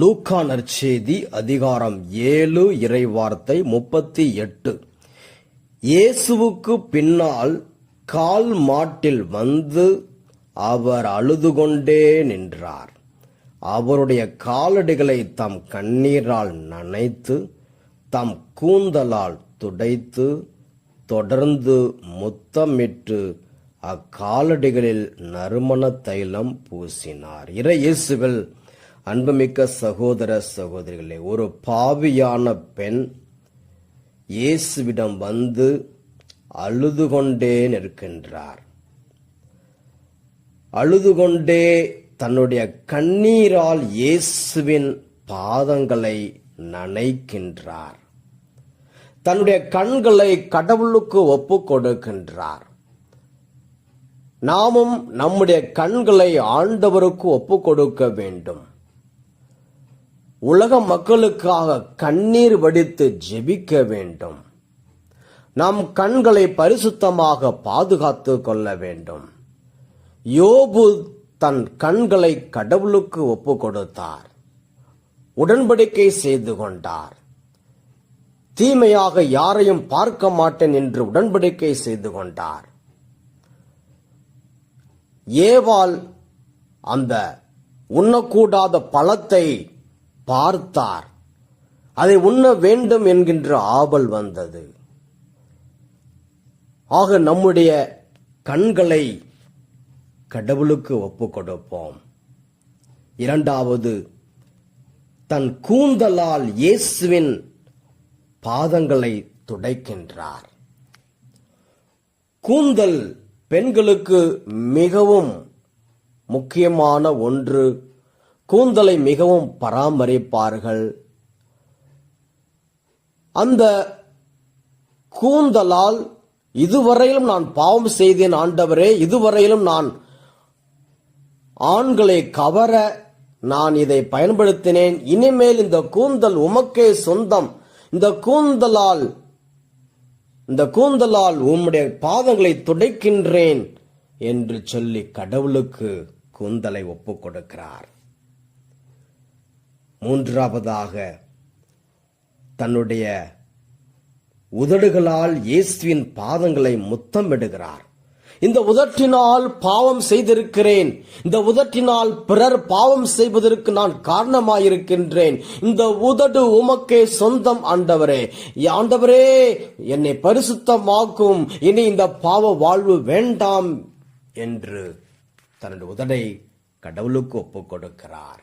லூக்கா நற்செய்தி அதிகாரம் 7 இறைவார்த்தை 38. இயேசுவுக்கு பின்னால் கால் மாட்டில் வந்து அவர் அழுதுகொண்டே நின்றார். அவருடைய காலடிகளை தம் கண்ணீரால் நனைத்து தம் கூந்தலால் துடைத்து தொடர்ந்து முத்தமிட்டு அக்காலடிகளில் நறுமண தைலம் பூசினார். இயேசுவில் அன்புமிக்க சகோதர சகோதரிகளே, ஒரு பாவியான பெண் இயேசுவிடம் வந்து அழுதுகொண்டே நிற்கின்றார். அழுதுகொண்டே தன்னுடைய கண்ணீரால் இயேசுவின் பாதங்களை நனைக்கின்றார். தன்னுடைய கண்களை கடவுளுக்கு ஒப்புக் கொடுக்கின்றார். நாமும் நம்முடைய கண்களை ஆண்டவருக்கு ஒப்புக் கொடுக்க வேண்டும். உலக மக்களுக்காக கண்ணீர் வடித்து ஜெபிக்க வேண்டும். நம் கண்களை பரிசுத்தமாக பாதுகாத்து கொள்ள வேண்டும். யோபு தன் கண்களை கடவுளுக்கு ஒப்புக் கொடுத்தார். உடன்படிக்கை செய்து கொண்டார். தீமையாக யாரையும் பார்க்க மாட்டேன் என்று உடன்படிக்கை செய்து கொண்டார். ஏவாள் அந்த உண்ணக்கூடாத பழத்தை பார்த்தார். அதை உண்ண வேண்டும் என்கின்ற ஆவல் வந்தது. ஆக நம்முடைய கண்களை கடவுளுக்கு ஒப்புக் கொடுப்போம். இரண்டாவது, தன் கூந்தலால் இயேசுவின் பாதங்களை துடைக்கின்றார். கூந்தல் பெண்களுக்கு மிகவும் முக்கியமான ஒன்று. கூந்தலை மிகவும் பராமரிப்பார்கள். அந்த கூந்தலால் இதுவரையிலும் நான் பாவம் செய்தேன் ஆண்டவரே, இதுவரையிலும் நான் ஆண்களை கவர நான் இதை பயன்படுத்தினேன், இனிமேல் இந்த கூந்தல் உமக்கே சொந்தம், இந்த கூந்தலால் உம்முடைய பாதங்களை துடைக்கின்றேன் என்று சொல்லி கடவுளுக்கு கூந்தலை ஒப்புக் கொடுக்கிறார். மூன்றாவதாக, தன்னுடைய உதடுகளால் இயேசுவின் பாதங்களை முத்தமிடுகிறார். இந்த உதட்டினால் பாவம் செய்திருக்கிறேன், இந்த உதட்டினால் பிறர் பாவம் செய்வதற்கு நான் காரணமாயிருக்கின்றேன், இந்த உதடு உமக்கே சொந்தம் ஆண்டவரே, ஆண்டவரே என்னை பரிசுத்தமாக்கும், இனி இந்த பாவ வாழ்வு வேண்டாம் என்று தன்னுடைய உதடை கடவுளுக்கு ஒப்புக் கொடுக்கிறார்.